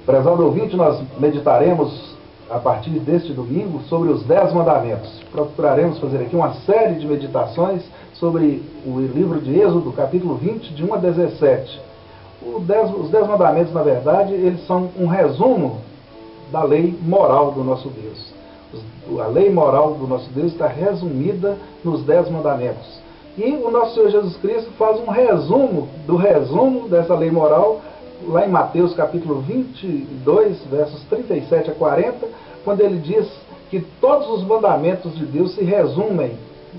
Prezado ouvinte, nós meditaremos a partir deste domingo sobre os 10 mandamentos. Procuraremos fazer aqui uma série de meditações sobre o livro de Êxodo, capítulo 20, de 1 a 17. Os 10 mandamentos, na verdade, eles são um resumo da lei moral do nosso Deus. A lei moral do nosso Deus está resumida nos 10 mandamentos. E o nosso Senhor Jesus Cristo faz um resumo do resumo dessa lei moral lá em Mateus capítulo 22, versos 37 a 40, quando ele diz que todos os mandamentos de Deus se resumem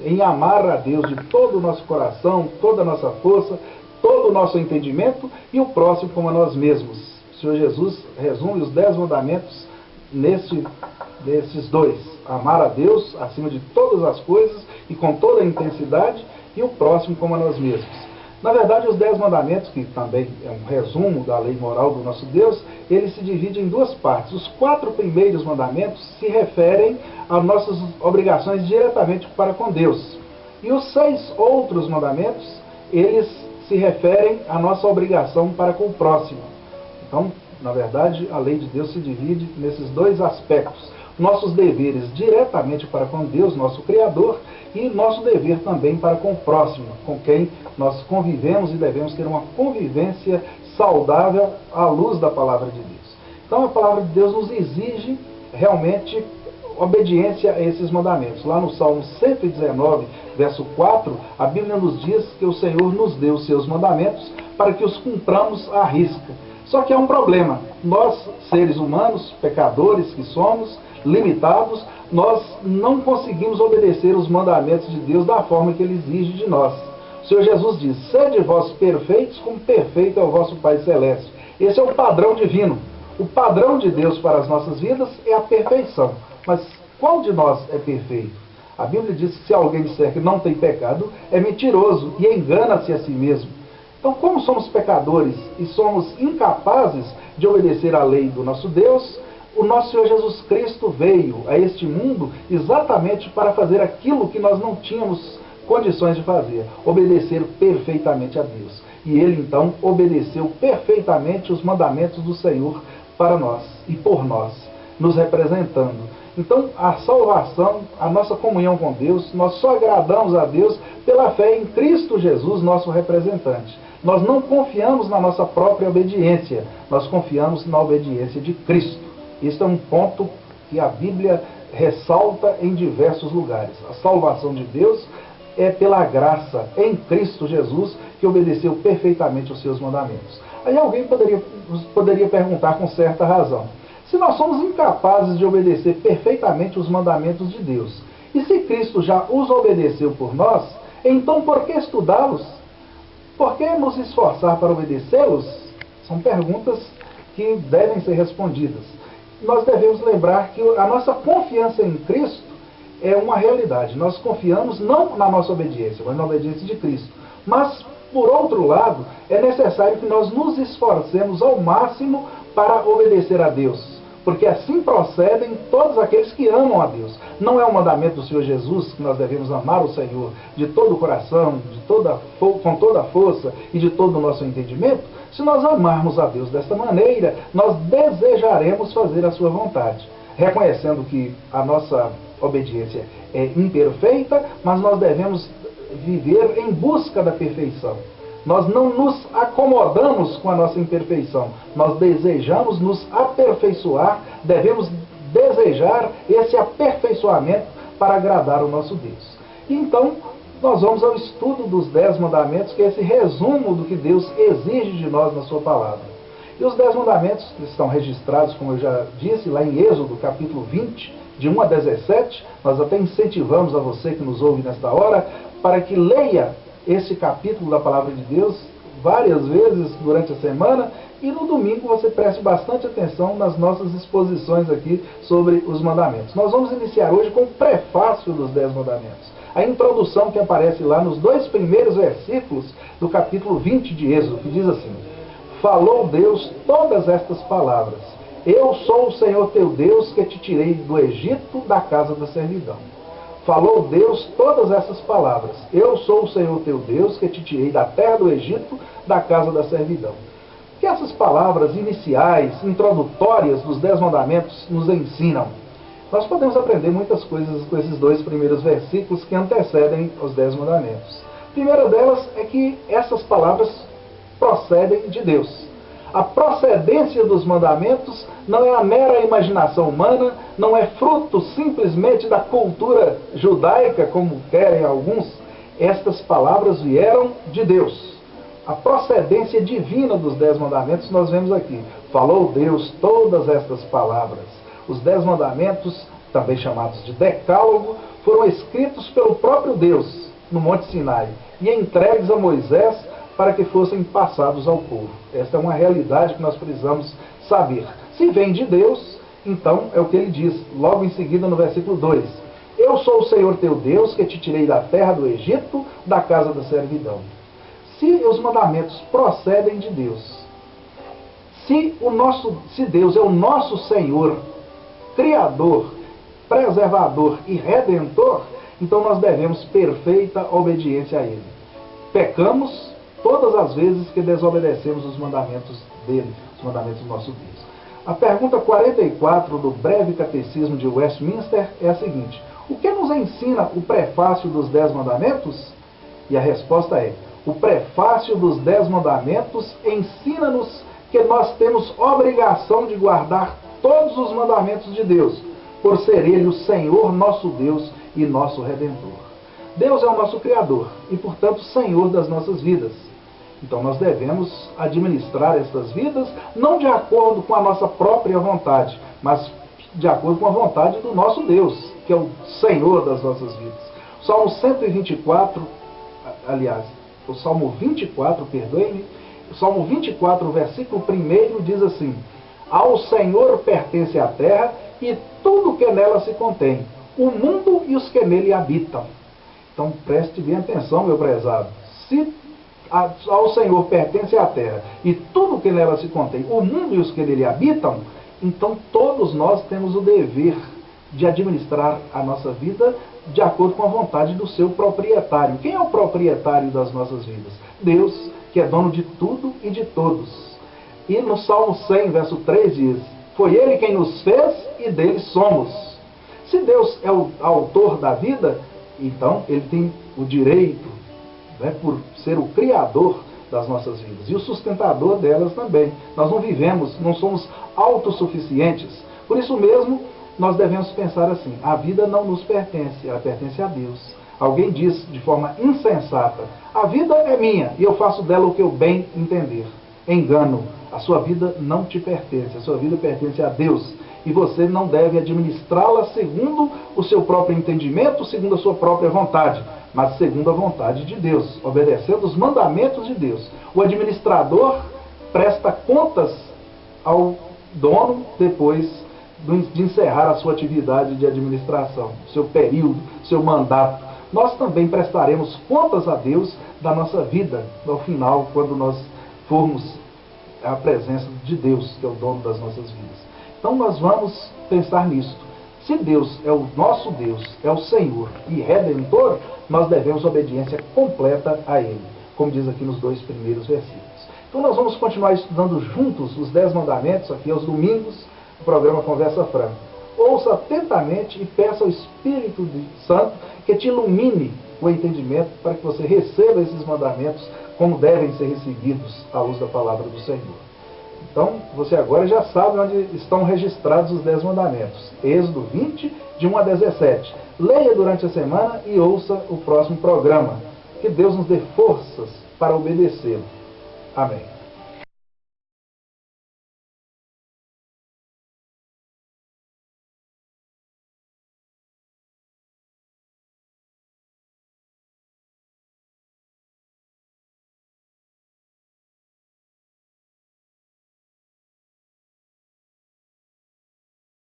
em amar a Deus de todo o nosso coração, toda a nossa força, todo o nosso entendimento e o próximo como a nós mesmos. O Senhor Jesus resume os 10 mandamentos nesses dois: amar a Deus acima de todas as coisas e com toda a intensidade, e o próximo como a nós mesmos. Na verdade, os 10 mandamentos, que também é um resumo da lei moral do nosso Deus, ele se divide em duas partes. Os 4 primeiros mandamentos se referem às nossas obrigações diretamente para com Deus. E os 6 outros mandamentos, eles se referem à nossa obrigação para com o próximo. Então, na verdade, a lei de Deus se divide nesses dois aspectos: nossos deveres diretamente para com Deus, nosso Criador, e nosso dever também para com o próximo, com quem nós convivemos e devemos ter uma convivência saudável à luz da palavra de Deus. Então a palavra de Deus nos exige realmente obediência a esses mandamentos. Lá no Salmo 119, verso 4, a Bíblia nos diz que o Senhor nos deu os seus mandamentos para que os cumpramos à risca. Só que há um problema: nós, seres humanos, pecadores que somos, limitados, nós não conseguimos obedecer os mandamentos de Deus da forma que Ele exige de nós. O Senhor Jesus diz: sede vós perfeitos, como perfeito é o vosso Pai Celeste. Esse é o padrão divino. O padrão de Deus para as nossas vidas é a perfeição. Mas qual de nós é perfeito? A Bíblia diz que se alguém disser que não tem pecado, é mentiroso e engana-se a si mesmo. Então, como somos pecadores e somos incapazes de obedecer à lei do nosso Deus, o nosso Senhor Jesus Cristo veio a este mundo exatamente para fazer aquilo que nós não tínhamos condições de fazer: obedecer perfeitamente a Deus. E Ele, então, obedeceu perfeitamente os mandamentos do Senhor para nós e por nós, nos representando. Então, a salvação, a nossa comunhão com Deus, nós só agradamos a Deus pela fé em Cristo Jesus, nosso representante. Nós não confiamos na nossa própria obediência, nós confiamos na obediência de Cristo. Este é um ponto que a Bíblia ressalta em diversos lugares. A salvação de Deus é pela graça em Cristo Jesus, que obedeceu perfeitamente os seus mandamentos. Aí alguém poderia perguntar com certa razão: se nós somos incapazes de obedecer perfeitamente os mandamentos de Deus, e se Cristo já os obedeceu por nós, então por que estudá-los? Por que nos esforçar para obedecê-los? São perguntas que devem ser respondidas. Nós devemos lembrar que a nossa confiança em Cristo é uma realidade. Nós confiamos não na nossa obediência, mas na obediência de Cristo. Mas, por outro lado, é necessário que nós nos esforcemos ao máximo para obedecer a Deus, porque assim procedem todos aqueles que amam a Deus. Não é um mandamento do Senhor Jesus que nós devemos amar o Senhor de todo o coração, com toda a força e de todo o nosso entendimento? Se nós amarmos a Deus desta maneira, nós desejaremos fazer a sua vontade, reconhecendo que a nossa obediência é imperfeita, mas nós devemos viver em busca da perfeição. Nós não nos acomodamos com a nossa imperfeição, nós desejamos nos aperfeiçoar, devemos desejar esse aperfeiçoamento para agradar o nosso Deus. E então, nós vamos ao estudo dos 10 mandamentos, que é esse resumo do que Deus exige de nós na sua palavra. E os 10 mandamentos estão registrados, como eu já disse, lá em Êxodo, capítulo 20, de 1 a 17. Nós até incentivamos a você que nos ouve nesta hora, para que leia esse capítulo da palavra de Deus várias vezes durante a semana, e no domingo você preste bastante atenção nas nossas exposições aqui sobre os mandamentos. Nós vamos iniciar hoje com o prefácio dos 10 mandamentos. A introdução que aparece lá nos 2 primeiros versículos do capítulo 20 de Êxodo, que diz assim: falou Deus todas estas palavras: eu sou o Senhor teu Deus que te tirei do Egito, da casa da servidão. Falou Deus todas essas palavras: eu sou o Senhor teu Deus que te tirei da terra do Egito, da casa da servidão. que essas palavras iniciais, introdutórias dos 10 mandamentos nos ensinam? Nós podemos aprender muitas coisas com esses 2 primeiros versículos que antecedem os 10 mandamentos. A primeira delas é que essas palavras procedem de Deus. A procedência dos mandamentos não é a mera imaginação humana, não é fruto simplesmente da cultura judaica, como querem alguns. Estas palavras vieram de Deus. A procedência divina dos 10 mandamentos nós vemos aqui. Falou Deus todas estas palavras. Os 10 mandamentos, também chamados de Decálogo, foram escritos pelo próprio Deus no Monte Sinai e entregues a Moisés para que fossem passados ao povo. Esta é uma realidade que nós precisamos saber. Se vem de Deus, então é o que ele diz logo em seguida no versículo 2. Eu sou o Senhor teu Deus, que te tirei da terra do Egito, da casa da servidão. Se os mandamentos procedem de Deus, se Deus é o nosso Senhor, Criador, preservador e Redentor, então nós devemos perfeita obediência a Ele. Pecamos todas as vezes que desobedecemos os mandamentos dele, os mandamentos do nosso Deus. A pergunta 44 do breve catecismo de Westminster é a seguinte: o que nos ensina o prefácio dos 10 mandamentos? E a resposta é: o prefácio dos 10 mandamentos ensina-nos que nós temos obrigação de guardar todos os mandamentos de Deus, por ser Ele o Senhor nosso Deus e nosso Redentor. Deus é o nosso Criador e, portanto, Senhor das nossas vidas. Então nós devemos administrar estas vidas não de acordo com a nossa própria vontade, mas de acordo com a vontade do nosso Deus, que é o Senhor das nossas vidas. O Salmo 124, aliás, o Salmo 24, perdoe-me, o Salmo 24, versículo 1 diz assim: ao Senhor pertence a terra e tudo que nela se contém, o mundo e os que nele habitam. Então preste bem atenção, meu prezado. Se ao Senhor pertence a terra e tudo que nela se contém, o mundo e os que nele habitam, então todos nós temos o dever de administrar a nossa vida de acordo com a vontade do seu proprietário. Quem é o proprietário das nossas vidas? Deus, que é dono de tudo e de todos. E no Salmo 100, verso 3 diz: foi Ele quem nos fez e dele somos. Se Deus é o autor da vida, então Ele tem o direito, por ser o Criador das nossas vidas e o sustentador delas também. Nós não vivemos, não somos autossuficientes. Por isso mesmo, nós devemos pensar assim: a vida não nos pertence, ela pertence a Deus. Alguém diz de forma insensata: a vida é minha e eu faço dela o que eu bem entender. Engano, a sua vida não te pertence, a sua vida pertence a Deus. E você não deve administrá-la segundo o seu próprio entendimento, segundo a sua própria vontade, mas segundo a vontade de Deus, obedecendo os mandamentos de Deus. O administrador presta contas ao dono depois de encerrar a sua atividade de administração, seu período, seu mandato. Nós também prestaremos contas a Deus da nossa vida, no final, quando nós formos à presença de Deus, que é o dono das nossas vidas. Então nós vamos pensar nisso. Se Deus é o nosso Deus, é o Senhor e Redentor, nós devemos obediência completa a Ele, como diz aqui nos 2 primeiros versículos. Então nós vamos continuar estudando juntos os 10 mandamentos, aqui aos domingos, no programa Conversa Franca. Ouça atentamente e peça ao Espírito Santo que te ilumine o entendimento para que você receba esses mandamentos como devem ser recebidos à luz da palavra do Senhor. Então, você agora já sabe onde estão registrados os 10 mandamentos. Êxodo 20, de 1 a 17. Leia durante a semana e ouça o próximo programa. Que Deus nos dê forças para obedecê-lo. Amém.